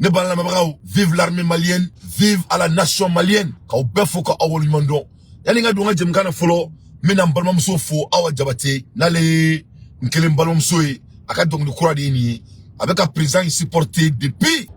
Ne bala mabrao, vive l'armée malienne, vive à la nation malienne. Ka obe foka awol mando. Yani nga dunga jemkana folo, mina mbalma mso fo awa jabate, nale nkele mbalma mso e, aka donc de croix de avec un président supporté depuis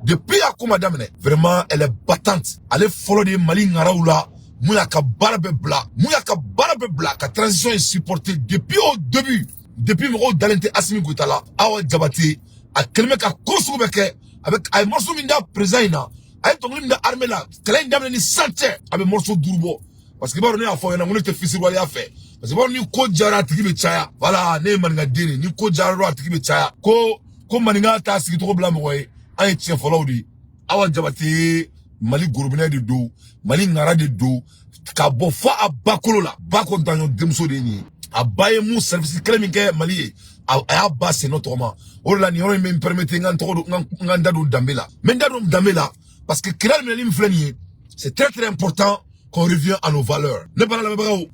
à madame. Vraiment, elle est battante. Elle est follow de Mali Ngaraoula. Mouyaka Barabebla. Mouyaka Barabebla. La transition est supportée depuis au début. Depuis mon Dalente Asimi Goutala. Awa Djabati. A Kelme ka Kosoubeke. Avec un morceau minda président. Avec ton minda armée là. Kelen Damne ni santé. Avec morceau d'Urbo. Parce que bon, on est à fond. On a te fils roi à fait. Parce que bon, ni ko jara tikibe chaya. Voilà, ne manga dini. Ni ko jara tikibe chaya. Comme maninga ta sigi to bla mo ay tien follow di awa jabati Mali gorobina de do Mali ngara de do ka bo fa abakolo la ba ko danyo demso de ni abaye mu service kele mi ke Mali a ba c'est notre moment o la ni on me permettre nganda do dambela mais ndado dambela parce que créer le flanier c'est très important qu'on revient à nos valeurs.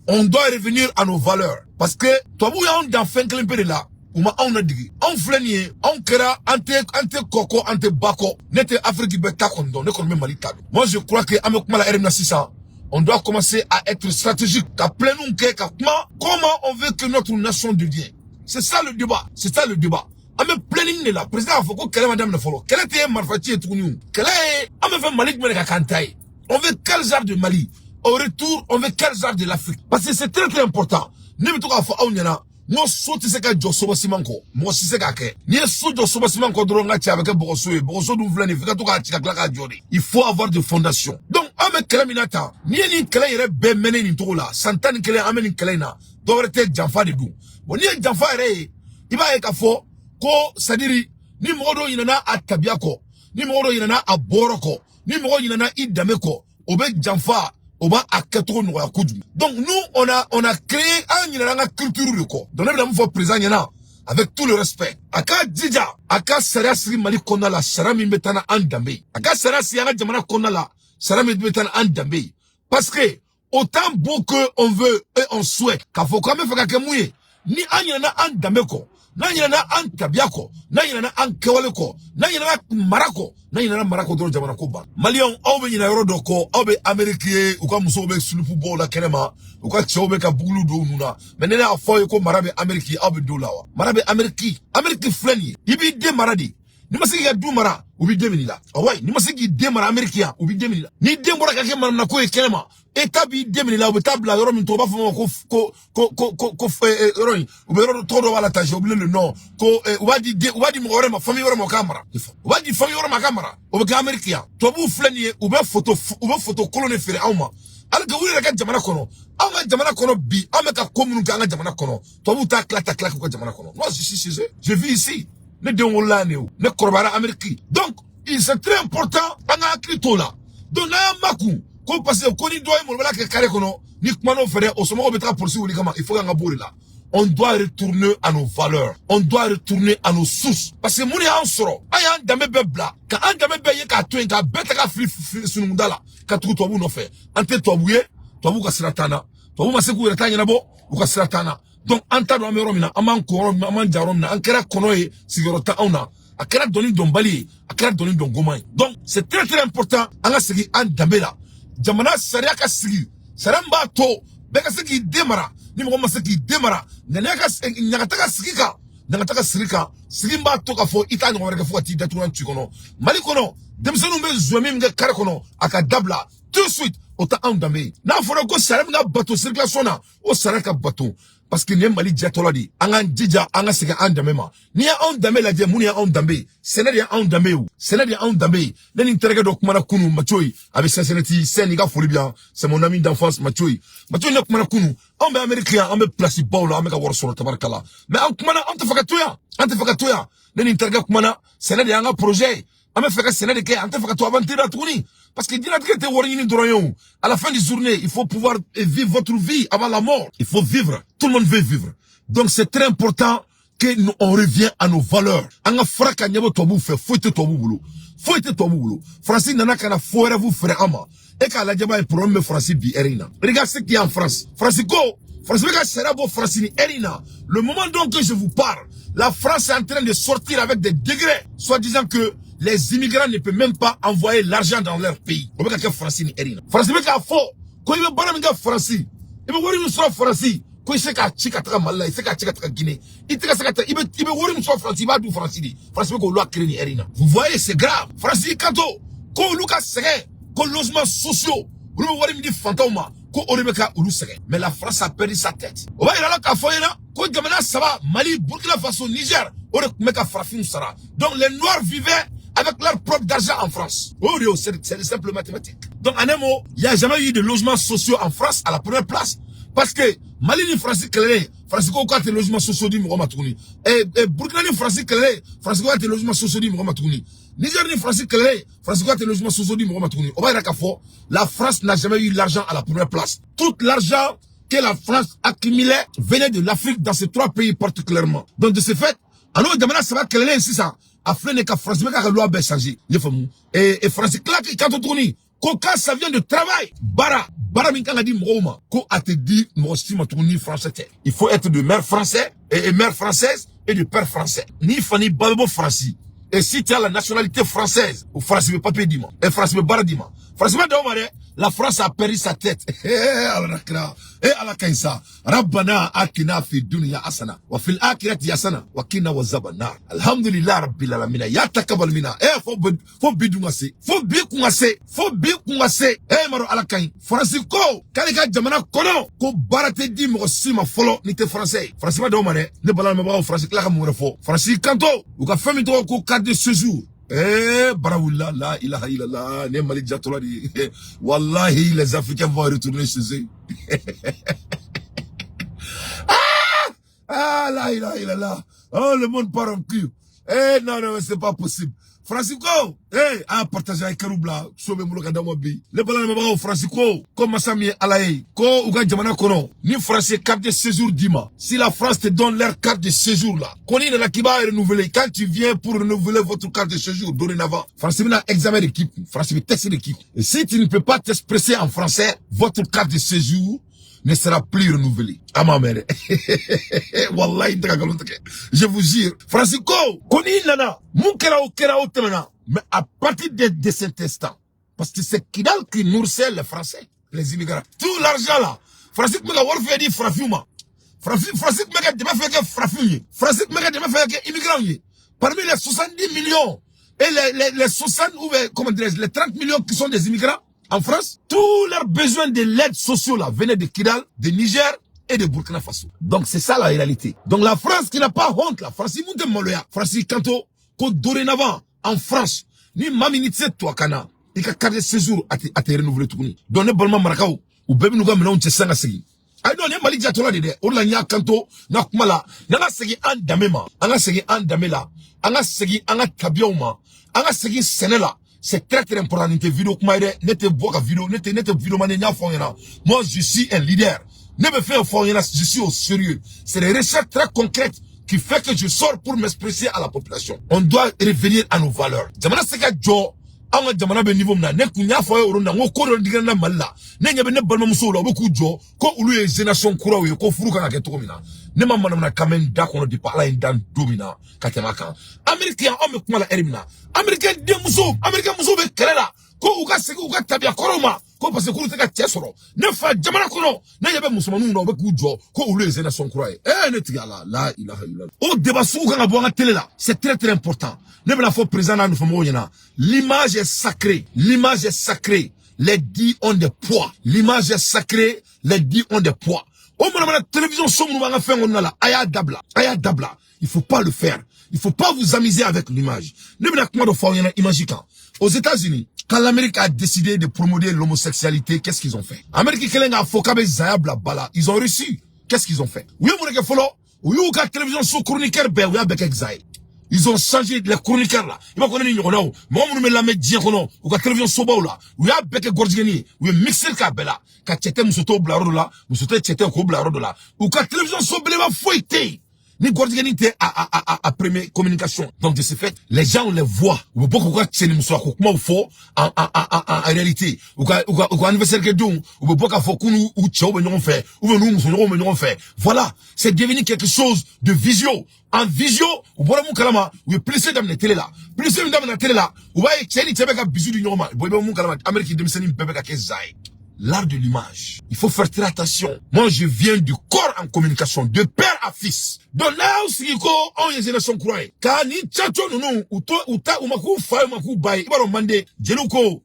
On doit revenir à nos valeurs parce que toi vous on dans fin kele de là Ouma on a dit, on flânier, on kera, ante koko, ante bako, nete Afrique beta kondo, ne konme Mali tado. Moi je crois que avec la RMNA 600, on doit commencer à être stratégique, comment on veut que notre nation devienne. C'est ça le débat, c'est ça le débat. Ame planning là, président Foko, quelle est madame le follow, quelle était Marfati et tout nous, quelle est, ame fait Mali de Kantaï. On veut quel genre de Mali. Au retour, on veut quel genre de l'Afrique. Parce que c'est très important. Ne me toka fa aounyana. Moi, sauter ce que je sois simanko. Moi, si c'est qu'à ni sous de soba simanko de l'onga tia avec un brosso et brosso d'ouvlani, fait qu'à tia claque jodi. Il faut avoir des fondations. Donc, avec Kelaminata, ni Kela yere be mene ni tola, santani Kela ameni Kelena, devrait être Janfa de dou. Bon, ni Janfa ere, il va être à faux, ko, sadiri, ni modo yinana a tabiako, ni modo yinana a boroko, ni modo yinana idameko, obe Janfa. Oba a quatre nous à donc nous on a créé un culture de quoi donc nous faut présent avec tout le respect aka dija aka sara siri Mali konna la sara mi metana andambe aka sara si aka jamana konna la sara mi metana andambe parce que autant beau que on veut et on souhaite qu'a faut quand même faire que mouiller ni anyana andambe ko na yana an tabiako na yana an kewaleko na yana marako do jamana ko ba Malion awbe nyina yoro doko awbe Amerique ou ka muso be sulupu bo la kenema ou ka chobe ka buglu do nuna menena afoy ko marabe Amerique awbe do lawa marabe Amerique flani ibi de maradi ni masigi ya du mara ubi demini la awai ni masigi de mara Amerique ya ubi demini la ni de mbora ka ke marana ko e kenema etabi demini la ubi tabla yoro min to ba fo ko roi ubi yoro to do wala taje ubi le nom ko wadi mo ma famille wora mo camera wadi famille wora ma camera ubi Amerique ya to bu flani ubi photo colonne fere awma alga wuri ka jamana kono anga jamana kono bi ameka commune ka anga jamana kono to bu ta klata ko jamana kono moi je vis ici ne déwolane ne korbara Amerique donc il c'est très important anga kritola donc na maku ko parce que koni doy mo bala ke kare kono ni kumano fere o somo betra pour si kama il faut nga bori là on doit retourner à nos valeurs on doit retourner à nos sources parce que muni an soro aya ndame bebla ka andame be ye ka to ka beta ka fli sunundala ka tu to bu no fe ante to buye to bu ka siratana to bu maseku retanya na bo u ka siratana donc anta do amero mina aman koro aman jarom na ankera kono e sigorota ona akera doni dombali akera doni dongomai donc c'est très très important anga sigi an dambela jamana saria ka sigi saramba to be ka sigi demara ni mo masigi demara nyanaka nyakataka sigika nyangataka sirika sigimba to ka fo ita no ka fo ti datu an chikono Mali kono demsenu be zomi mga kare kono aka dabla tout de suite ota an dambe na fora ko saram nga bateau circulation na o saraka bateau parce que ni Mali diatola di anga dija anga sega andamema ni ya andame la je muni ya andambe senadi ya andambe ou senadi ya andambe nani interega do kumana kunu machoi avec Cincinnati Seniga Folibia c'est mon ami d'enfance machoi ne kumana kunu ambe américain ambe place bawla ambe ka wor solo tabarkala mais an kumana ante fakatoya nani interega kumana senadi anga projet ambe faka senadi ke ante fakato aventure tuni parce que dina te worini droyon à la fin du journée il faut pouvoir vivre votre vie avant la mort il faut vivre tout le monde veut vivre donc c'est très important que nous on revient à nos valeurs anga fraka nyabo to bu fe foite to bu bulu Francis nana kana foire vous frère ama et ka la jaba problème Francis bi erina regarde ce qui est en France Francisco ka sera beau Francini erina le moment donc que je vous parle la France est en train de sortir avec des degrés soi disant que les immigrants ne peuvent même pas envoyer l'argent dans leur pays. On veut que France ni erina. France veut qu'à faux. Quand il veut pas même France. Il veut voir une soit France. Quand il sait qu'à Chikatra Malais, il sait qu'à Chikatra Guinée. Il veut voir une soit France. Il va d'où France dit. France veut qu'on l'a créé ni erina. Vous voyez, c'est grave. France dit quand on Lucas Serré, qu'on logement sociaux. Vous voyez, voir une dit fantôme. Mais la France a perdu sa tête. On va y aller à Foyena. Quand Gamana Saba, Mali, Burkina Faso, Niger, donc les Noirs vivaient avec leur propre argent en France. Oh, c'est des simples mathématiques. Donc en un mot, il n'y a jamais eu de logements sociaux en France à la première place. Parce que Mali ni France Kelele, France ko ka te logements sociaux di mo matuni. Et Burkina ni France Kelele, France ko ka te logements sociaux di mo matuni. Niger ni France Kelele, France ko ka te logements sociaux di mo matuni. On va dire qu'à la France n'a jamais eu l'argent à la première place. Tout l'argent que la France accumulait venait de l'Afrique dans ces trois pays particulièrement. Donc de ce fait, alors Gamana ça va Kelele ici ça. Afin que France me ka loi be changer. Et France claque quand on tourne. Quand ça vient de travail, bara minka dit Mroma, ko a te dit Mostima tourni français. Il faut être de mère français et mère française et de père français. Ni Fanny Balbo français. Et si tu as la nationalité française, ou français pas pédiment, et français baradima. Français la France a perdu sa tête. Allah kaisa. Rabbana akina fi dunya asana. Wa fil akhirati asana. Wa kina wazabana. Alhamdulillah rabbil alamin. Ya takabal mina. Faut bidungase. Faut bikungase. Maro ala kain. Francisco. Kalika jamana kono. Ko barate di mo sima folo ni te français. Français ne balal me ba français la ka mo refo. Français kanto. Ou ka fami to ko carte de séjour. Barawullah, la ilaha illallah, ne Mali Jatola di. Wallahi, les Africains vont retourner chez eux. La ilaha illallah. Oh, le monde part en cul. Non, c'est pas possible. Francisco, partagez avec Karoubla, sauve mon Kadamabi. Le balan Francisco, comme Massami Alaye, ko Uga Jamana Kono, ni Français carte de séjour Dima. Si la France te donne leur carte de séjour là, Koni la Kiba est renouvelée. Quand tu viens pour renouveler votre carte de séjour, dorénavant, Français n'a examen d'équipe, Français test d'équipe. Et si tu ne peux pas t'expresser en français, votre carte de séjour ne sera plus renouvelée. À ma mère. Wallahi, je vous jure. Francisco, Koni Nana, Moukera ou Temena. Mais à partir de cet instant, parce que c'est Kidal qui nourrissait les Français, les immigrants. Tout l'argent là, Francisco m'a fait dire Frafuma. Francisco m'a fait que Frafuma. Francisco m'a fait que immigrants. Parmi les 70 millions et les 60 ou comment dirais-je, les 30 millions qui sont des immigrants, en France, tous leurs besoins de l'aide sociale là venaient de Kidal, de Niger et de Burkina Faso. Donc c'est ça la réalité. Donc la France qui n'a pas honte là, France Mounte Moloya, France Kanto, que dorénavant en France, ni Maminitse Touakana, il y a carte de séjour à te renouveler tout. Donc ne bolma Marakao ou bébé nous gamena on tchanga segi. Ay non ne Mali Jatola de orla nya Kanto na kumala na segi an damema, anga segi an damela, anga segi anga tabioma, anga segi senela. C'est très très important. Vidéo moi je suis un leader. Ne me fais un je suis au sérieux. C'est des recherches très concrètes qui fait que je sors pour m'exprimer à la population. On doit revenir à nos valeurs. Jamana seka jo anga jamana be niveau na ne kunya fo euro na ngoko ro diga na malla ne nyabe ne balma muso lo boku jo ko ulu e génération kura we ko furu kana ke to mina ne mamma na kamen da kono di pala indan domina katema kan américain o me kuma la erimna américain de muso be kelela ko uga segi uga tabia koroma ko parce que ko teka tesoro ne fa jamana kono ne yabe musulmanu no boku jo ko ulu e génération kura ne tigala la ilaha illallah o débat sou kana bo nga télé là c'est très très important. L'image est sacrée. L'image est sacrée. Les dits ont des poids. L'image est sacrée. Les dits ont des poids. La télévision, il faut pas le faire. Il faut pas vous amuser avec l'image. Aux États-Unis, quand l'Amérique a décidé de promouvoir l'homosexualité, qu'est-ce qu'ils ont fait? Ils ont reçu. Qu'est-ce qu'ils ont fait? Ils ont changé les chroniqueurs là. Ils vont connaître les gens. Moi, je me la mets dire qu'on a télévision soba là. Ou y a bec gorgeni. Ou y a mixé le cabela. Quand tu étais musoto blaro là, musoto tu étais au blaro là. Ou quand télévision soba va fouetter. Ni Gordigani était à première communication. Donc, de ce fait, les gens, on les voit. Ou beaucoup quoi, c'est une soirée, comment faut, en réalité. Ou quoi, anniversaire que donc, ou beaucoup à faut qu'on ou tchao, mais non fait. Ou nous fait. Voilà. C'est devenu quelque chose de visio. En visio, ou voilà mon kalama, ou plessé dans la télé là. Plessé dans la télé là. Ou voyez, c'est une tébéka bisou du normal. Ou mon kalama, Amérique de Messani, bébéka kezai. L'art de l'image. Il faut faire très attention. Moi, je viens du corps en communication, de père à fils. Donc là, aussi, on y est son croix. Car ni tchacho non, ou makou fa, makou bay. Ibaro mande, jeluko.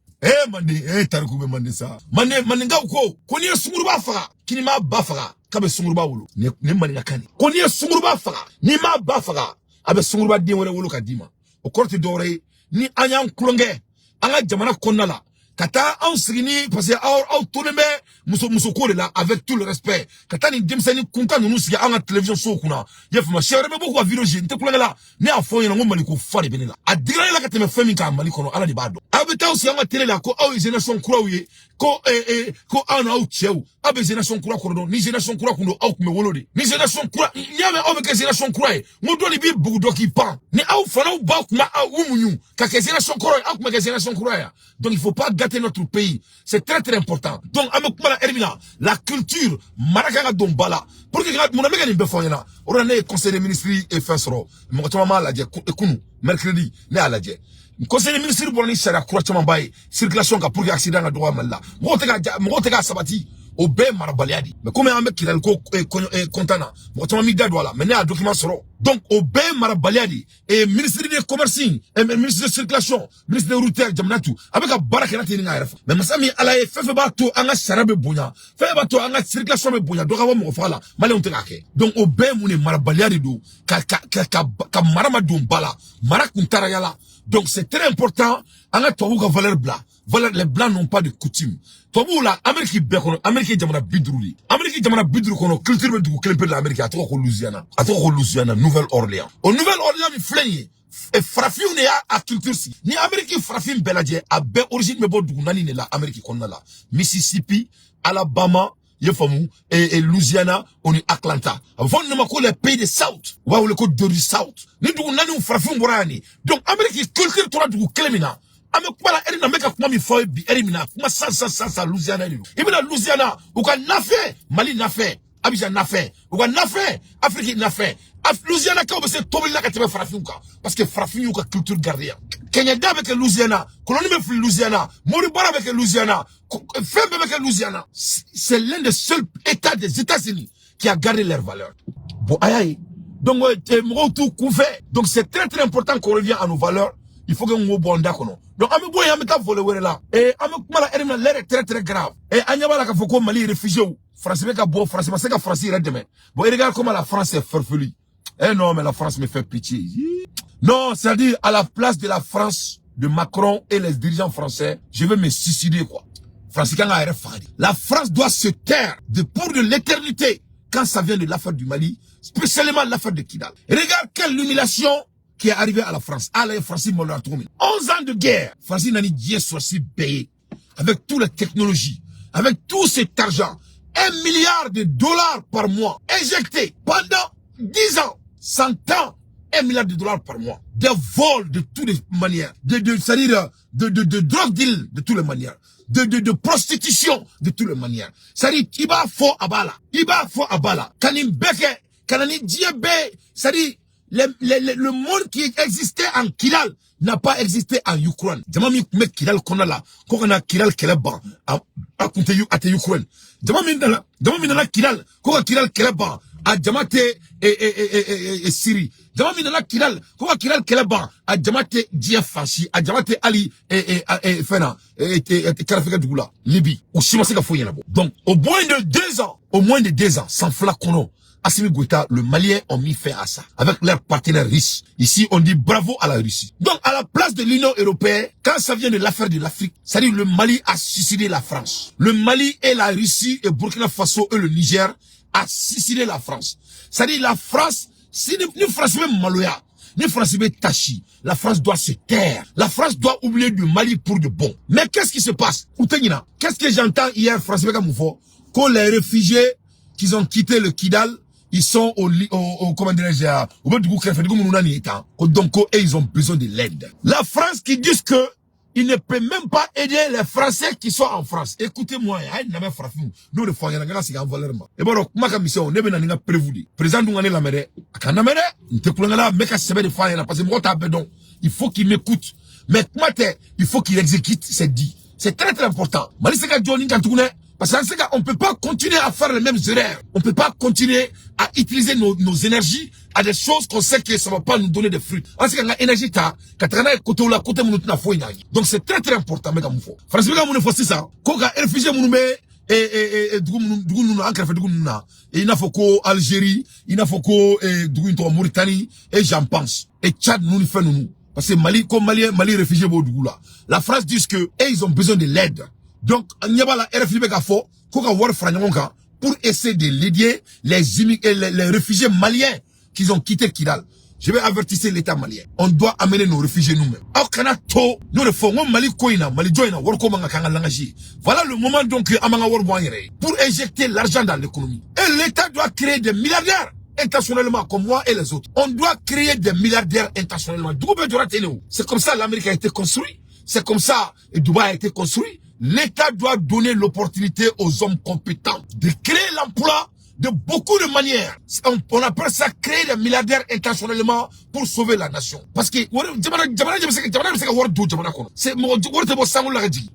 Mande, taruko mande ça. Mande nga uko. Koni sumuruba fara, kini ma bafara, kabe sumuruba wolo. Ne mani kani. Koni sumuruba fara, ni ma bafara, abe sumuruba di wolo kadima. Au korte dore, ni anyam klonge, anga jamana konnala. Kata en signi parce que au tourné muso ko de là avec tout le respect kata ni demsani kunta nous siga en télévision so kuna yef ma chérie me beaucoup vidéo je nte kula la ne afo yena ngomali ko fare benela adira la kata me fami ka mali kono ala di bado abeta aussi en télé là ko au génération kurawi ko ana au cheu abe génération kura kono ni génération kura kundo au me wolode ni génération kura nyame au be génération kura ngodo li bi bugudo ki pan ni au fana au ba kuma au munyu ka génération kura au kuma génération kura donc il faut pas gâter notre pays. C'est très très important. Donc, la culture, Marakanga Dombala, pour que mon ami gagne befoyena, on a conseil des ministres et fin soro. Mon maman l'a dit, mercredi, ne a l'a dit. Conseil des ministres pour ni sera croachement bail, circulation ka pour que accident na droit mal là. Mon sabati. Au bé marabaliadi. Mais comme un mec qui a le contana, mon ami d'adouala, mais un document soro. Donc, au bé marabaliadi, et ministre de commerce, et ministre de circulation, ministre de routier, jamnatu, avec un barakena téninga. Mais masami alaye, fait bateau, anga sarabe bounya, fait bateau, anga circulation me bounya, donc avant mon fala, malé on te kake. Donc, au bé moune marabaliadi do, ka maramadou bala, marakuntara yala. Donc, c'est très important, anga tohu ka valeur blanc. Voilà, les blancs n'ont pas de coutume. Tobu la, Amérique békono, Amérique jamana bidrouli. Amérique jamana bidrou kono, culture me du klempe de l'Amérique, à trop Louisiana. À trop Louisiana, Nouvelle-Orléans. Au Nouvelle-Orléans, mi flenye. Et frafi ou ne a culture si. Ni Amérique frafi beladje, a be origine me bo du nani ne la Amérique konna la. Mississippi, Alabama, Yefamu, et Louisiana, on est Atlanta. Avant, nous m'avons les pays de South. Ou le code de South. Ni du nani ou frafi ou morani. Donc, Amérique culture, toi, du klemina. Ame kumala eri na meka kuma mi foy bi eri mina kuma sa Louisiana ni. Ibina Louisiana uka nafe Mali nafe Abidjan nafe uka nafe Afrique nafe Louisiana ka obese tobili la ka tebe farafinka parce que farafinka culture gardien. Kenya da avec Louisiana, colonie me fli Louisiana, Moribara avec Louisiana, Fembe avec Louisiana. C'est l'un des seuls états des États-Unis qui a gardé leurs valeurs. Bon aïe. Donc donc c'est très très important qu'on revienne à nos valeurs. Il faut que nous bonda kono. Donc ame boy ame ta voler là. Et ame kumala erina l'air est très très grave. Et anyaba la ka foko Mali réfugié ou français ka bo français parce que français ira demain. Bon regarde comment la France est farfelue. Eh non mais la France me fait pitié. Non, c'est-à-dire à la place de la France de Macron et les dirigeants français, je vais me suicider quoi. La France doit se taire pour de l'éternité quand ça vient de l'affaire du Mali, spécialement l'affaire de Kidal. Regarde quelle humiliation qui est arrivé à la France. À la France, 11 ans de guerre. France n'a ni Dieu soit si payé. Avec toutes les technologies. Avec tout cet argent. 1 milliard de dollars par mois. Injecté pendant 10 ans. 100 ans. 1 milliard de dollars par mois. Des vols de toutes les manières. C'est-à-dire, de drug deal de toutes les manières. De prostitution de toutes les manières. C'est-à-dire, Iba fo abala. Iba fo abala. Kanim beke. Kanani diebe. C'est-à-dire, le monde qui existait en Kidal n'a pas existé en Ukraine. Jamami me Kidal konala, kokana Kidal keleba a kunte ate Ukraine. Jamami nala Kidal, koka Kidal keleba a jamate e Syrie. Jamami nala Kidal, koka Kidal keleba a jamate Diafashi, a jamate Ali Fena Karafika Dugula, Libye. Ou Simaseka Foyenabo. Donc au moins de 2 ans, sans flacono. Assimi Goïta, le Malien ont mis fin à ça. Avec leurs partenaires russes. Ici, on dit bravo à la Russie. Donc, à la place de l'Union européenne, quand ça vient de l'affaire de l'Afrique, c'est-à-dire le Mali a suicidé la France. Le Mali et la Russie et Burkina Faso et le Niger a suicidé la France. C'est-à-dire la France, si ni France même Maloya, ni France même Tachi, la France doit se taire. La France doit oublier du Mali pour de bon. Mais qu'est-ce qui se passe? Qu'est-ce que j'entends hier, France même Moufo? Que les réfugiés qui ont quitté le Kidal, ils sont comment dirais-je, donc, et ils ont besoin de l'aide. La France qui dit que il ne peut même pas aider les Français qui sont en France. Écoutez-moi, nous le faisons, c'est un valeur. Et bon, ma mission, ne ben n'a prévu. Président Dungane la mere, akanamere, n'te kulangala, meka sebe de faire, parce que moi t'as bedon. Il faut qu'il m'écoute. Mais il faut qu'il exécute ses dit. C'est très très important. Maliseka Johnny Kantoune, parce que on peut pas continuer à faire les mêmes erreurs. On peut pas continuer à utiliser nos énergies à des choses qu'on sait que ça va pas nous donner des fruits. Parce que l'énergie donc c'est très très important. France c'est ça. Quand réfugié il n'a faut Algérie, il n'a faut Mauritanie et j'en pense. Et Tchad nous fait nous. Parce que Mali, comme Mali réfugié la France dit que ils ont besoin de l'aide. Donc, il y a la RFI pour essayer de l'aider les réfugiés maliens qui ont quitté Kidal. Je vais avertir l'État malien. On doit amener nos réfugiés nous-mêmes. Nous le faisons. Voilà le moment donc pour injecter l'argent dans l'économie. Et l'État doit créer des milliardaires intentionnellement comme moi et les autres. On doit créer des milliardaires intentionnellement. C'est comme ça l'Amérique a été construite. C'est comme ça Dubaï a été construit. L'État doit donner l'opportunité aux hommes compétents de créer l'emploi de beaucoup de manières. On appelle ça créer des milliardaires intentionnellement pour sauver la nation. Parce que c'est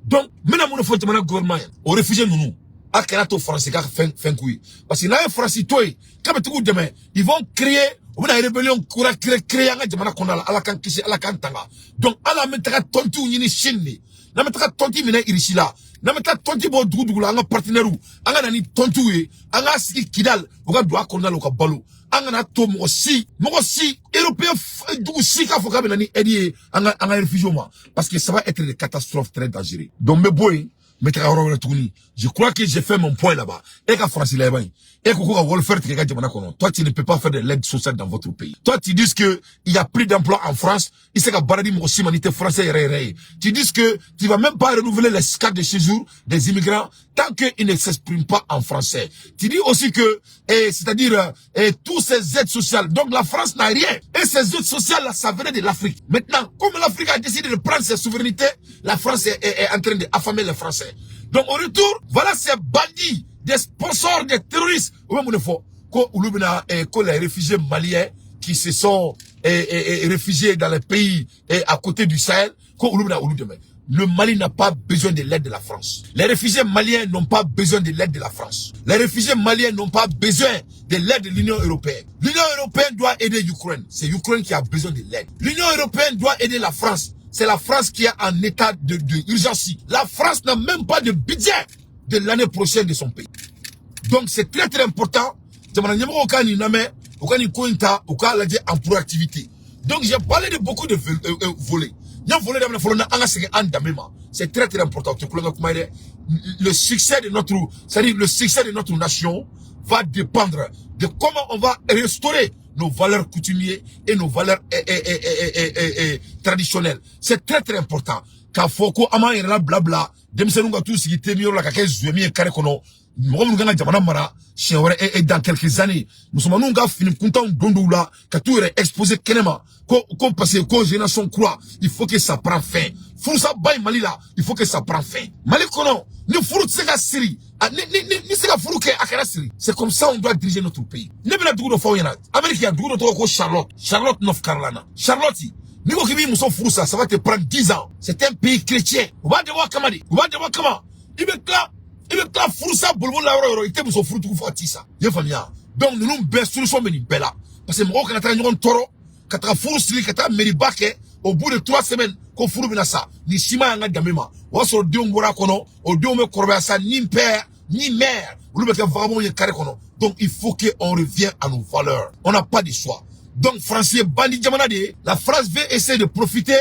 donc maintenant il faut demander au gouvernement aux réfugiés nous akanato français fin couille parce que là français toi comme tu demain ils vont créer on a une rébellion créer un jamana konala ala kan kisi ala kan tanga donc ala mettra tontu ni chine na mettra tonti mina irishila na mettra tonti bo dugu la nga partenaire ou anga nani tontu e anga siki kidal oka doa konala oka balo anga na to mo si européen dugu si ka foka nani edi anga réfugié moi parce que ça va être des catastrophes très dangereuses donc mes boy je crois que j'ai fait mon point là-bas. Et qu'à France, il est bien. Et toi, tu ne peux pas faire de l'aide sociale dans votre pays. Toi, tu dis que il y a plus d'emplois en France. Il sait qu'à Baradi, aussi, manité français, tu dis que tu vas même pas renouveler les cartes de séjour des immigrants tant qu'ils ne s'expriment pas en français. Tu dis aussi que, c'est-à-dire, tous ces aides sociales. Donc, la France n'a rien. Et ces aides sociales, là, ça venait de l'Afrique. Maintenant, comme l'Afrique a décidé de prendre ses souverainetés, la France est en train d'affamer les Français. Donc, au retour, voilà ces bandits, des sponsors, des terroristes. Les réfugiés maliens qui se sont réfugiés dans les pays à côté du Sahel, le Mali n'a pas besoin de l'aide de la France. Les réfugiés maliens n'ont pas besoin de l'aide de la France. Les réfugiés maliens n'ont pas besoin de l'aide de l'Union européenne. L'Union européenne doit aider l'Ukraine. C'est l'Ukraine qui a besoin de l'aide. L'Union européenne doit aider la France. C'est la France qui est en état d'urgence. La France n'a même pas de budget de l'année prochaine de son pays. Donc c'est très très important. En proactivité. Donc j'ai parlé de beaucoup de volets. C'est très très important. Le succès de notre nation va dépendre de comment on va restaurer nos valeurs coutumières et nos valeurs traditionnelles. C'est très très important. Car faut qu'on ait la blabla, demsenunga tous qui était mieux la kake zuemi kare kono. Et dans quelques années, nous sommes nous fini content d'ondoula, qu'à tout exposé kenema, qu'on passe qu'on génération croix, il faut que ça prenne fin. Foussa bay Mali là, il faut que ça prenne fin. Mali kono, ni furu tsega siri, ni sega furu ke akara siri. C'est comme ça on doit diriger notre pays. Ne bena dugu do fawena. Amérique a dugu do ko Charlotte North Carolina. Charlotte ni ko kibi muso furu ça va te prendre 10 ans. C'est un pays chrétien. On va devoir comment? Il veut là. Il veut que la froussa boulbon la euro, il était pour son fruit tout fort ça. Il famille. Donc nous nous best solution mais bella. Parce que moi quand on a un toro, quand on a foursi, quand on a meribake, au bout de 3 semaines, qu'on fourre bien ça. Ni sima yanga gamema. Wa so dion ngora kono, o dion me korba ça ni père, ni mère. Vous le vraiment y carré kono. Donc il faut qu'on revienne à nos valeurs. On n'a pas de choix. Donc français bandit jamanade, la France veut essayer de profiter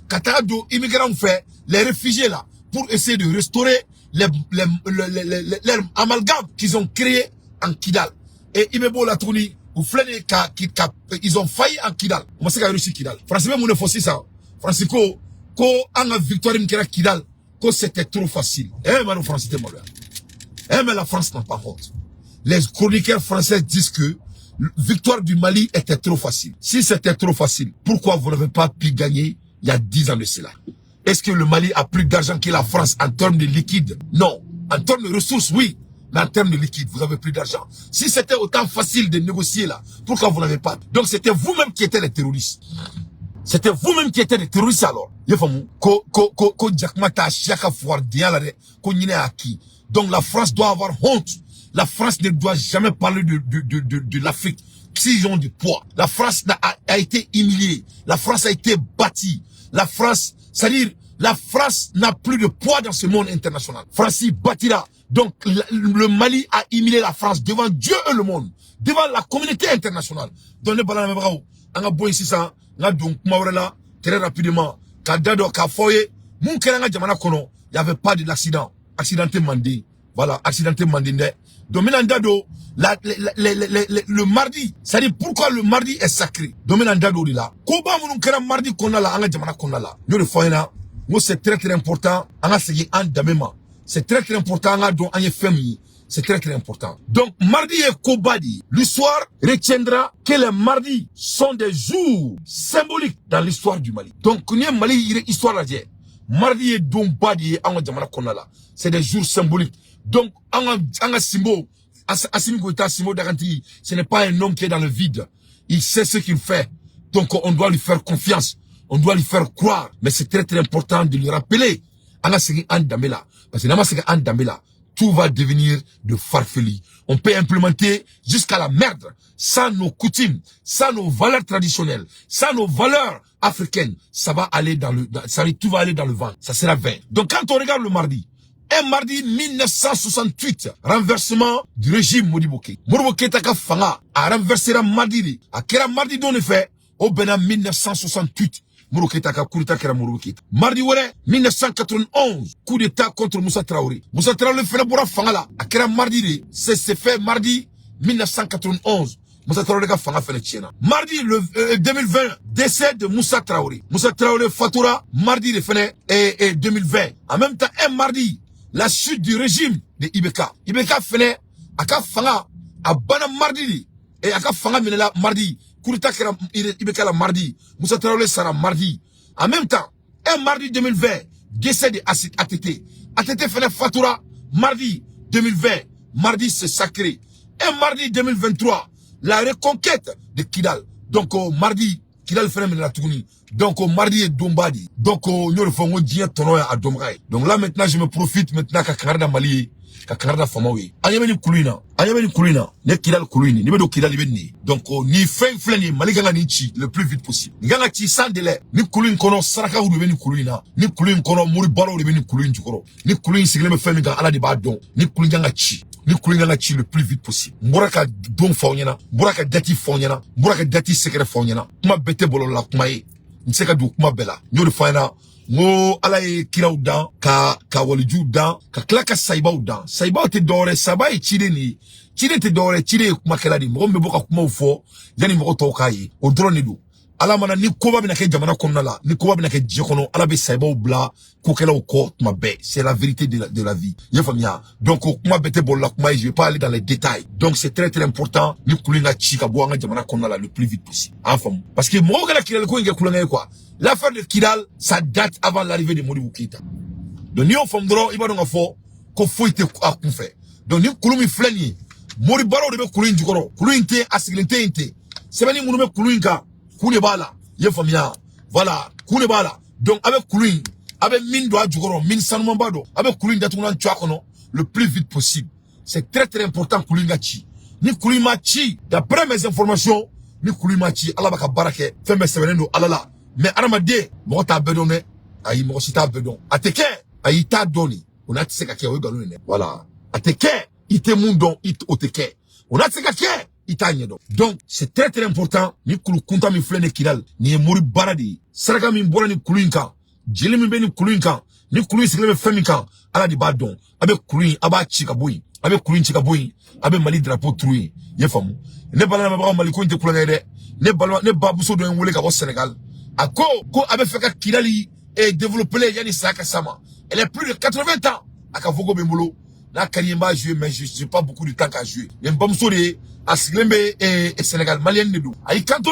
quand on immigrants fait les réfugiés là pour essayer de restaurer les amalgames qu'ils ont créé en Kidal. Et Imebo la tourni, ou flène ils ont failli en Kidal. On sait qu'il a réussi Kidal. Francis même on faut ça. Francis ko en victoire m'kera Kidal, ko c'était trop facile. Manu Francis était malheureux. Mais la France n'a pas honte. Les chroniqueurs français disent que victoire du Mali était trop facile. Si c'était trop facile, pourquoi vous n'avez pas pu gagner il y a 10 ans de cela? Est-ce que le Mali a plus d'argent que la France en termes de liquide? Non. En termes de ressources, oui. Mais en termes de liquide, vous avez plus d'argent. Si c'était autant facile de négocier là, pourquoi vous n'avez pas? Donc c'était vous-même qui étiez les terroristes. C'était vous-même qui étiez des terroristes alors. Donc la France doit avoir honte. La France ne doit jamais parler de l'Afrique. S'ils ont du poids. La France a été humiliée. La France a été bâtie. La France, c'est-à-dire, la France n'a plus de poids dans ce monde international. Francis bâtira. Donc le Mali a humilié la France devant Dieu et le monde. Devant la communauté internationale. Donc les balans on a beau ici ça. Donc très rapidement. Kadado Kafoye. Mon keranga jamana kono. Il n'y avait pas de l'accident. Accidenté mandé. Voilà, accidenté mandé. Dominandado, le mardi, c'est-à-dire pourquoi le mardi est sacré. Dominandado de là. Koba mon kera mardi kona la, anga jamana kona la. Nous le faisons moi c'est très très important. Anga segi en damema. C'est très très important. Anga don anye famille. C'est très très important. Donc mardi et Kobadi, l'histoire retiendra que les mardis sont des jours symboliques dans l'histoire du Mali. Donc quand il Mali il y histoire là. Mardi et Dombadi et anga jamana kona la. C'est des jours symboliques. Donc, Anga Simbo, Assimi Goïta Simbo Daganti, ce n'est pas un homme qui est dans le vide. Il sait ce qu'il fait. Donc, on doit lui faire confiance. On doit lui faire croire. Mais c'est très très important de lui rappeler. Anga Segi Andamela. Parce que Nama Segi Andamela, tout va devenir de farfeli. On peut implémenter jusqu'à la merde. Sans nos coutumes, sans nos valeurs traditionnelles, sans nos valeurs africaines. Ça va aller tout va aller dans le vent. Ça sera vain. Donc, quand on regarde le mardi, un mardi 1968, renversement du régime Modibo Keïta. Modibo Keïta ka fanga a renversé la mardi. A kera mardi don effet au Bénin 1968. Modibo Keïta ka coup d'état kera Modibo Keïta. Mardi wéré 1991, coup d'état contre Moussa Traoré. Moussa Traoré fait la bourra fanga là. A kera mardi c'est fait mardi 1991. Moussa Traoré ka fanga fait le tchena. Mardi le 2020, décès de Moussa Traoré. Moussa Traoré Fatoura, mardi le fait 2020. En même temps un mardi, la chute du régime de Ibeka. Ibeka fene, aka fanga, a bana mardi, et aka fanga menela mardi, Kourita kera Ibeka la mardi, Moussa Traoré sera mardi. En même temps, un mardi 2020, décès de ATT. ATT fene Fatoura, mardi 2020, mardi c'est sacré. Un mardi 2023, la reconquête de Kidal. Donc au mardi, Kidal fene menela Tougouni. Donc au mardi et Dombadi. Donc au nous le faisons dire ton à Domraï. Donc là maintenant je me profite maintenant qu'à Canada Mali, qu'à Canada Famawi. Ayameni Kulina, ne Kidal Kulini, ni bedo Kidal ibeni. Donc ni fin fleni Maliganga ni chi le plus vite possible. Nganga chi sans délai. Ni Kulin kono Saraka ou devenu Kulina, ni Kulin kono Mouribaro devenu Kulin Jukoro, ni Kulin sigle me fait nga ala de badon, ni Kulin chi. Ni Kulinganga chi le plus vite possible. Mboraka don fonyana, mboraka dati fonyana, mboraka dati secret fonyana. Kuma bete bolola kuma e. Nseka du kuma bela. Nyo fanyana. Ngo ala e kira udan, ka waliju udan, ka klaka saiba udan. Saiba te dore, saiba e chide ni. Chide te dore, chide kuma keladi. Mwombe boka kuma ufo, yani mwoko tokaye. O drone du. Ala mana ni koba binake jamana konnala, ni koba binake djekono, ala be saiba ubla, kokela uko, tuma be. C'est la vérité de la vie. Yefamia. Donc, kuma bete bolla kuma, je vais pas aller dans les détails. Donc, c'est très très important, ni kulinga chika boanga jamana konnala le plus vite possible. Enfin, parce que moi, quand Kidal ko inge kulanga quoi. L'affaire de Kidal, ça date avant l'arrivée de Modibo Keïta. Donc, ni on femme dro, iba donga fo, ko fo ite a kun fait. Donc, ni kulumi fleni, Moribaro de be kulin jukoro, kulin te, asiglinte inte. Sebani mounou me kulin ka. Kounebala, yefamia, voilà, Kounebala. Donc, avec Kouloun, avec mine doa djugoro, mine sanumambado, avec Kouloun datounan tchouakono, le plus vite possible. C'est très très important Kouloun gachi. Ni Kouloun machi, d'après mes informations, ni Kouloun machi, Allah baka barake, femme sevenendo, alala. Mais aramade, mon ta bedonné, aïe, mon sita bedon. Ateke, aïe ta doni, on a tse kake, voilà. Ateke, ite mundon, ite oteke. On a tse kake, donc c'est très très important ni kulu kunta mi flene Kidal ni mori baradi saraka mi bora ni kuluinka jeli mi be ni kuluinka ni kulu sigle me femika ala di badon abe kuluin aba chika boy abe kuluin chika boy abe Mali drapeau trui yefamu ne bala na ba Mali ko inte kulanga de ne balwa ne babuso do en wole ka bo Sénégal ako ko abe feka Kidali et développer yani saka sama elle est plus de 80 ans aka fogo bembolo na Karimba jouer mais je n'ai pas beaucoup de temps à jouer. Aslembe et Sénégal malien de dou. Aïe kanto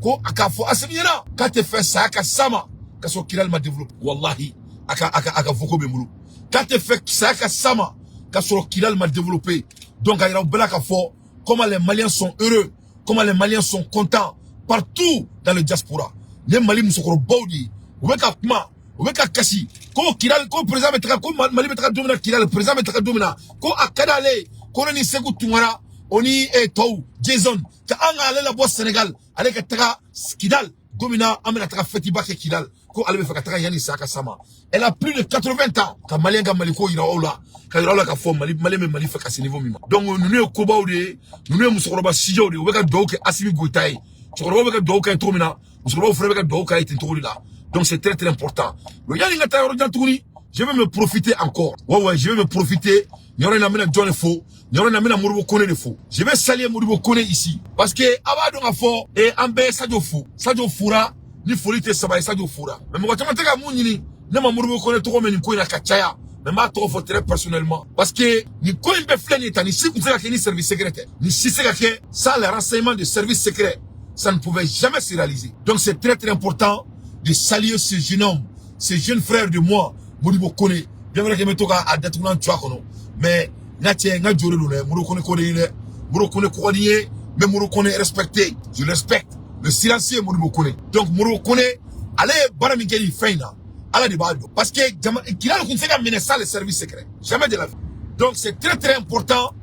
ko akafo asemina ka te fait ça ka sama ka so kilal ma développé. Wallahi aka foko be mulu. Ka te fait ça ka sama ka so kilal ma développé. Donc aïra bela ka fo comment les Maliens sont heureux, comment les Maliens sont contents partout dans le diaspora. Les Mali musokoro baudi, weka kuma, weka kasi, ko kilal ko président metra ko Mali metra domina kilal président metra domina, ko akadale, ko ni Sékou Toungara, oni Tou, Jason, ka anga ale la boss Sénégal, ale ka taka kidal domina amena taka fetiba ke kidal, ko ale be fa ka taka yani saka sama. Elle a plus de 80 ans, ka Malien ga Maliko ira ola. Ka fo Mali Mali fait à niveau mima. Donc nous ne koba de nous ne musokoroba sijo de weka doke Assimi Goïtaï. Sokoroba weka doke entomina, musokoroba frère weka doke est entouré là. Donc c'est très important. Le yani ngata ro jantouni, je vais me profiter encore. Ouais, je vais me profiter. Nyore na mena John faux, nyore na mena Modibo Koné de faux. Je vais saluer Modibo Koné ici parce que aba donga fo et ambe Sadio Fou. Sadio Foura ni folite saba Sadio Foura. Mais mo tama teka munini, na Modibo Koné to ko meni ko ina kachaya. Mais ma trop très personnellement parce que ni ko imbe flani tani si ku tsaka ni service secret ni si c'est que sans le renseignement de service secret ça ne pouvait jamais se réaliser. Donc c'est très important de saluer ce jeune homme, ce jeune frère de moi Modibo Koné. Bien vrai que me toka à détourner tu kono mais ngatie nga jore lu ne Modibo Koné ko ne Modibo Koné ko nié mais Modibo Koné respecté, je le respecte, le silencieux Modibo Koné. Donc Modibo Koné allez barami ngeli feina ala de bado parce que qu'il a le conseil amener ça les services secrets jamais de la vie. Donc c'est très important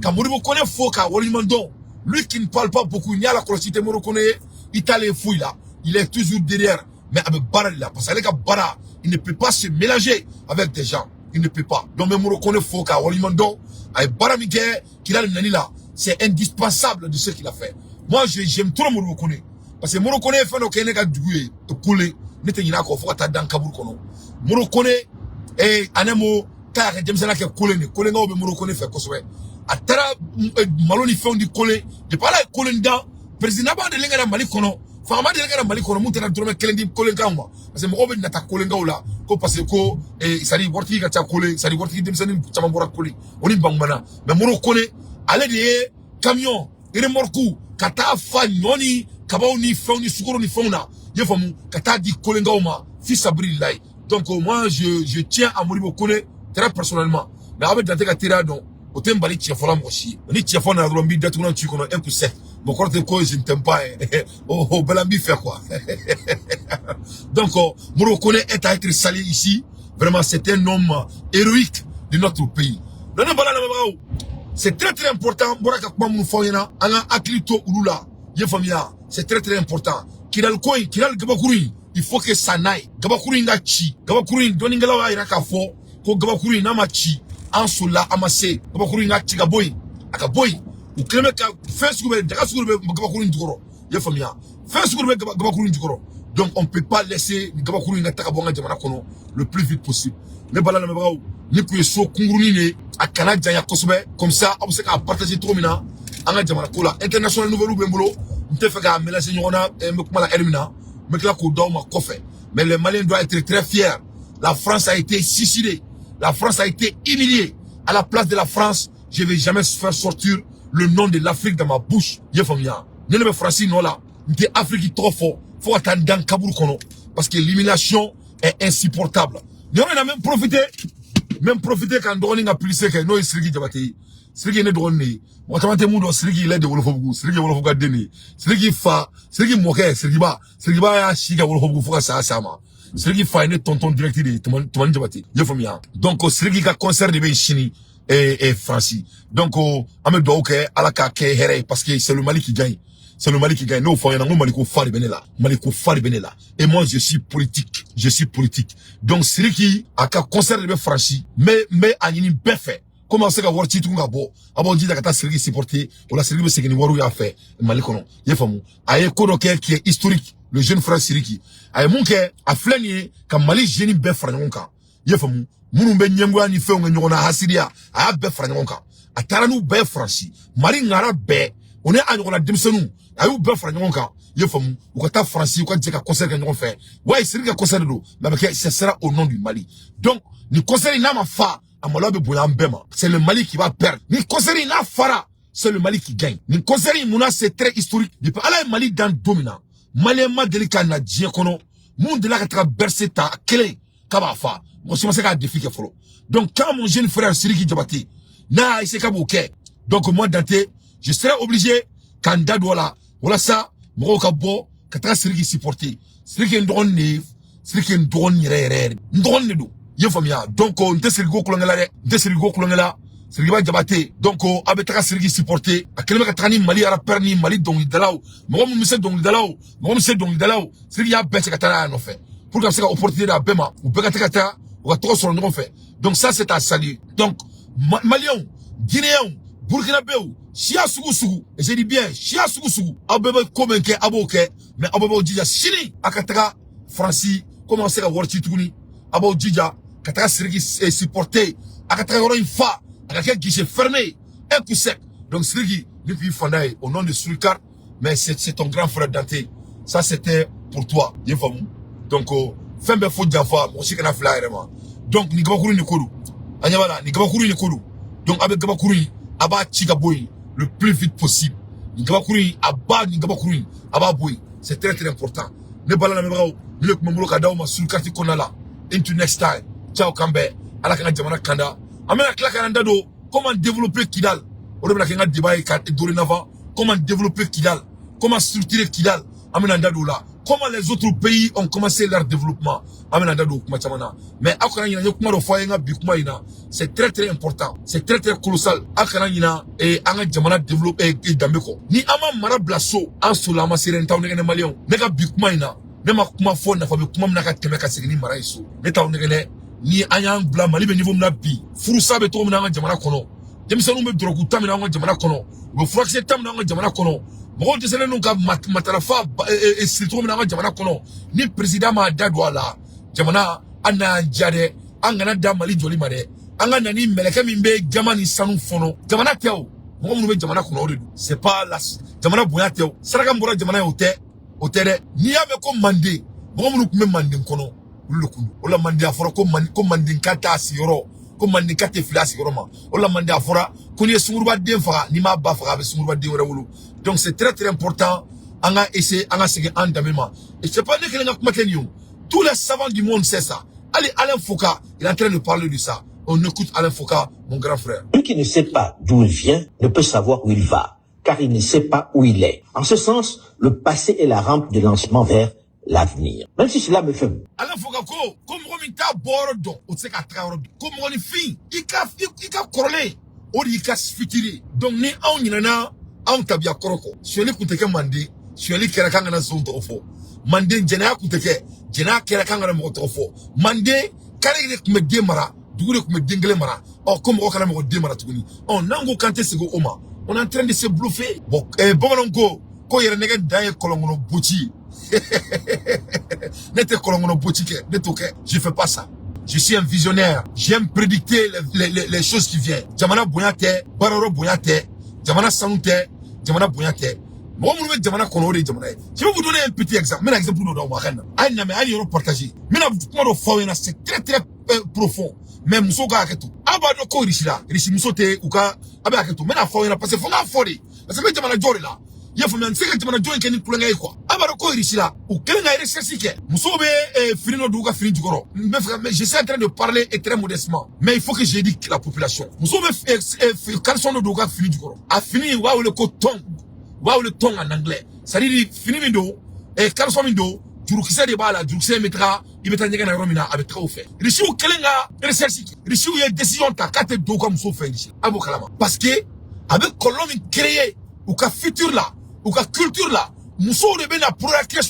quand Modibo Koné faut qu'à Wolimandon lui qui ne parle pas beaucoup il y a la closité Modibo Koné il t'a les fouilles là il est toujours derrière mais avec bara là parce que bara il ne peut pas se mélanger avec des gens, il ne peut pas. Donc même Modibo Koné faut qu'à Wolimandon avec bara Miguel qu'il a le nani là c'est indispensable de ce qu'il a fait. Moi j'aime trop Modibo Koné parce que Modibo Koné fait no kene ka dugué to couler nete nyina ko fo ta dan kabur kono Modibo Koné anemo ta ka demsana ke kole ni kole nga obe Modibo Koné fe kosowe atara maloni fe ndi kole de pala kole nda président ba de lenga na Mali kono fama de lenga na Mali kono mutena drome kelendi kole ngamba parce que mo obe nata kole ngawla ko parce que ko sari worti ka ta kole sari worti demsani chama bora kole oni bangmana mais Modibo Koné ale de camion remorku kata fa nyoni kabaw ni fe ni sukoro ni fauna Yefamu kata di Kolengauma fils Abrillahi. Donc moi je tiens à Modibo Koné très personnellement. Mais avec dans tes tira donc au temps bali tiafola moshi. Ni tiafona na rombi datu na tu kono 1 pour 7. Mon corps de quoi je ne t'aime pas. Oh Belambi fait quoi. Donc Modibo Koné est à être salué ici. Vraiment c'est un homme héroïque de notre pays. Non bala na mabao. C'est très important boraka kwa mufonyena anga aklito ulula. Yefamia, c'est très important. Kiral Gabakuri, il faut que ça n'aille. Gabakuri nga chi. Gabakuri doningala wa iraka fo. Ko Gabakuri na machi. Ansula amase. Gabakuri nga chi gaboy. Akaboy. Ou kreme ka first groupe daga sugurbe Gabakuri ndukoro. Yefamia. First groupe Gabakuri ndukoro. Donc on peut pas laisser Gabakuri nga takabonga jamana kono le plus vite possible. Ne bala na mebao. Ni ku so kunguruni ne akana jaya kosobe comme ça on sait qu'à partager trop mina. Anga jamana kola international nouvelle bembolo. Mais les Maliens doivent être très fiers. La France a été suicidée. La France a été humiliée. À la place de la France, je ne vais jamais faire sortir le nom de l'Afrique dans ma bouche. Afrique trop fort. Faut attendre dans Kaboul Kono. Parce que l'humiliation est insupportable. Nous avons même profité quand on a plissé que nous sommes Srigi ne drone watamate mudo srigi ile de wolofogu srigi wolofogu deni srigi fa srigi moke srigi ba ya shiga wolofogu fuka sa sama srigi fa ne tonton direct de tuman jabati yefomia donc srigi ka concert de Chini et Francie donc ame do ke ala ka ke here parce que c'est le Mali qui gagne. C'est le Mali qui gagne. Nous, il y a un Maliko Fari Benela. Maliko Fari Benela. Et moi, je suis politique. Je suis politique. Donc, Srigi a ka concert de Francie mais a une fait. Comment c'est que voir titre ngabo abo dit que ta Srigi supporter ou la Srigi c'est que ni waru ya fait Malikono yefamu aye kono qui est historique le jeune frère Srigi aye munke a flanier ka Mali jeune be franonka yefamu munu be nyemwa ni fe ngona hasiria a be franonka ataranu be franci Mali ngara be on est à ngona demsenu ayu be franonka yefamu ukata franci ko djeka concert ngon fait ouais Srigi concert do mais ce sera au nom du Mali donc ni concert na ma fa c'est le Mali qui va perdre. Ni concerne na fara. c'est le Mali qui gagne. Ni concernant Mouna, c'est très historique. Depuis Allah est Mali dans domina. Mali ma délicat na djiekono. Monde là qui a bercé ta clé. Kabafa. Moi, c'est ça qui a défi que follow. Donc, quand mon jeune frère Siriki Diabaté, na, il s'est kabouké. Donc, moi, Dante, je serai obligé, candidat voilà ça, moi, kabo, katra Siriki supporter. Siriki ndron nef, Siriki ndron nire, ndron nedo. Y'a famille. Donc, on te Siriko Kolongela, Siriki Diabaté. Donc, abetaka Siriki supporter. A kelme katrani Mali araperni, Mali dong dalao. Moi, monsieur dong dalao. Siriki a bête katana en fait. Pour que ça opportunité d'abema, ou bekata, ou à trop sur le fait. Donc ça c'est à saluer. Donc Maliens, Guinéens, Burkinabé, Chia Sougou, et j'ai dit bien, Chia Sougou, Abebe Komenke, Aboke, mais Abebe Djidja, Chili, Akataka, Francis, commencer à voir Titouni, Abo Djidja, Kataka Sirigi supporté, Akataka Yoro Infa, Akataka guichet fermé, un coup sec. Donc Sirigi, depuis Fandaï, au nom de Sulkar, mais c'est ton grand frère Dante. Ça c'était pour toi, Yéfamou. Donc, fembe fo jafa, mo si kana fla vraiment. Donc, ni gabakuru ni kodu. Anyabala, ni gabakuru ni kodu. Donc, avec gabakuru, aba chiga boy, le plus vite possible. Ni gabakuru, aba boy. C'est très très important. Ne bala na mebrao, le kumamuro kadao ma sulkati konala. Into next time. Ciao kambe, ala kana jamana kanda. Amena klaka kanda do, comment développer Kidal. Odebla kenga débat et dorénavant, comment développer Kidal. Comment structurer Kidal. Amena ndado là. Comment les autres pays ont commencé leur développement. Mais c'est très très important. C'est très très colossal. Et développé Dambeko. Ni ama marablaso en solama serenta on est malien. Nega bikumaina. Nema kuma fo na fabi kuma mnaka temeka segini maraiso. Neta on est ni ayang bla mali be niveau mnabi. Furusa be to mnanga jamana kono. Jemisa numbe drogu tamina nga jamana kono. Go furaxe tamina nga jamana kono. Moko tisele nunga matarafa et sitro mina jamana kono ni président ma dadwa la jamana ana jade angana da Mali joli made angana ni meleke mimbe jamani sanu fono jamana teo moko munu be jamana kono odedu c'est pas la jamana boya teo saraka mbora jamana otere ni yabe ko mande moko munu kume mande kono ulukunu ola mande aforo ko mande kata asiro ko mande kate filasi yoroma ola mande afora ko ni sunguruba den faga ni ma ba faga be sunguruba den wala wulu. Donc c'est très très important. On a essayé, on a essayé en d'amènement. Et c'est pas que les tous les savants du monde c'est ça. Allez, Alain Foucault, il est en train de parler de ça. On écoute Alain Foucault, mon grand frère. Celui qui ne sait pas d'où il vient ne peut savoir où il va, car il ne sait pas où il est. En ce sens, le passé est la rampe de lancement vers l'avenir. Même si cela me fait... Alain Foucault, comme on t'a bordo, on sait qu'à travers, comme on est fin, il a corrélé, ou il a futilé. Donc, ni on y en a, on tabia koroko. Sueli kuteke mandi, sueli kerakanga na zon tofo. Mandi jena kuteke, jena kerakanga na mo tofo. Mandi kare kume demara, dugure kume dengle mara. Oh comme okana mo demara tukuni. Oh nango kante sego oma. On est en train de se bluffer. Bon, bongo ko yere nege daye kolongono buchi. Nete kolongono buchi ke, netoke. Je fais pas ça. Je suis un visionnaire. J'aime prédicter les choses qui viennent. Jamana boyate, baroro boyate, jamana sanute. Jamana boyate. Moi, je jamana kolore jamana. Je vais vous donner un petit exemple. Mais l'exemple nous donne wakana. Aïe mais aïe partager. Mais na c'est très très profond. Mais muso ga aketu. Abado ko rishila. Rishi muso te uka abe aketu. Mais na fawena parce que faut na fori. Parce que jamana jori là. Il faut même que jamana jori keni kulenga quoi. Abado ko rishila. Ou kelenga recherche ke. Muso be finino duga fini dugoro. Mais je suis en train de parler et très modestement. Mais il faut que j'éduque la population. Muso be kalson duga fini dugoro. A fini wa le coton. Waouh le ton en anglais. Ça dit fini mindo et kalson mindo jurukise de bala jurukise metra il mettra nyega na romina avec trop fait. Richi ou kelenga recherche richi ou y a décision ta kate do comme so fait richi. Abo kalama parce que avec colonie créé ou ka futur là ou ka culture là muso de bena procréation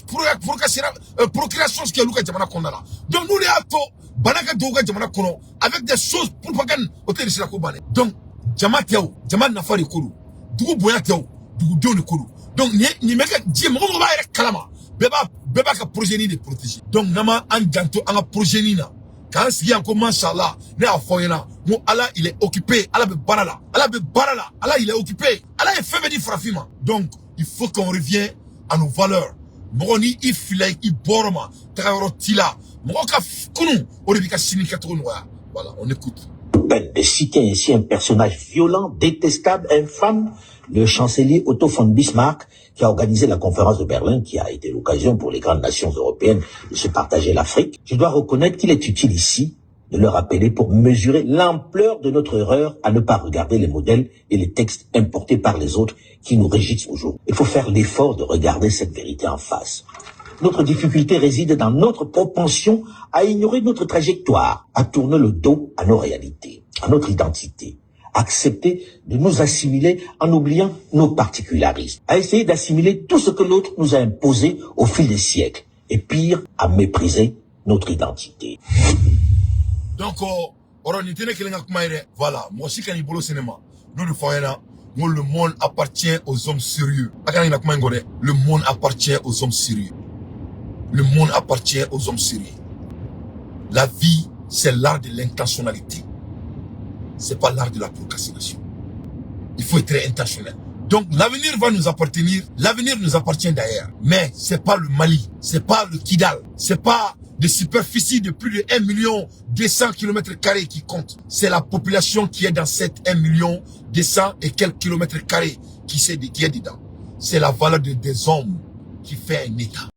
ce qui est luka jamana kondala. Donc nous les ato banaka doga jamana kono avec des choses propagande au télé la ko bané. Donc jamatiao jamana na fari kuru dugu boyatiao donc ni meka di mo ba ere kalama beba ka projet ni de protéger donc nama an janto an projet ni na kan sigi en comment machallah ne a foyena mo ala il est occupé ala be barala ala il est occupé ala est fait venir frafima donc il faut qu'on revienne à nos valeurs mo ni ifilay I boroma trawro tila mo ka kunu o de bi ka sini ka to no voilà on écoute. peine de citer ainsi un personnage violent, détestable, infâme, le chancelier Otto von Bismarck, qui a organisé la conférence de Berlin, qui a été l'occasion pour les grandes nations européennes de se partager l'Afrique. Je dois reconnaître qu'il est utile ici de le rappeler pour mesurer l'ampleur de notre erreur à ne pas regarder les modèles et les textes importés par les autres qui nous régissent aujourd'hui. Il faut faire l'effort de regarder cette vérité en face. Notre difficulté réside dans notre propension à ignorer notre trajectoire, à tourner le dos à nos réalités, à notre identité, à accepter de nous assimiler en oubliant nos particularismes, à essayer d'assimiler tout ce que l'autre nous a imposé au fil des siècles, et pire, à mépriser notre identité. Donc, voilà, moi aussi quand il boulot cinéma, nous le faisons, le monde appartient aux hommes sérieux. Le monde appartient aux hommes sérieux. Le monde appartient aux hommes sérieux. La vie, c'est l'art de l'intentionnalité. C'est pas l'art de la procrastination. Il faut être intentionnel. Donc, l'avenir va nous appartenir. L'avenir nous appartient d'ailleurs. Mais c'est pas le Mali. C'est pas le Kidal. C'est pas des superficies de plus de 1 200 000 km² qui comptent. C'est la population qui est dans cette 1 200 et quelques kilomètres carrés qui est dedans. C'est la valeur des hommes qui fait un État.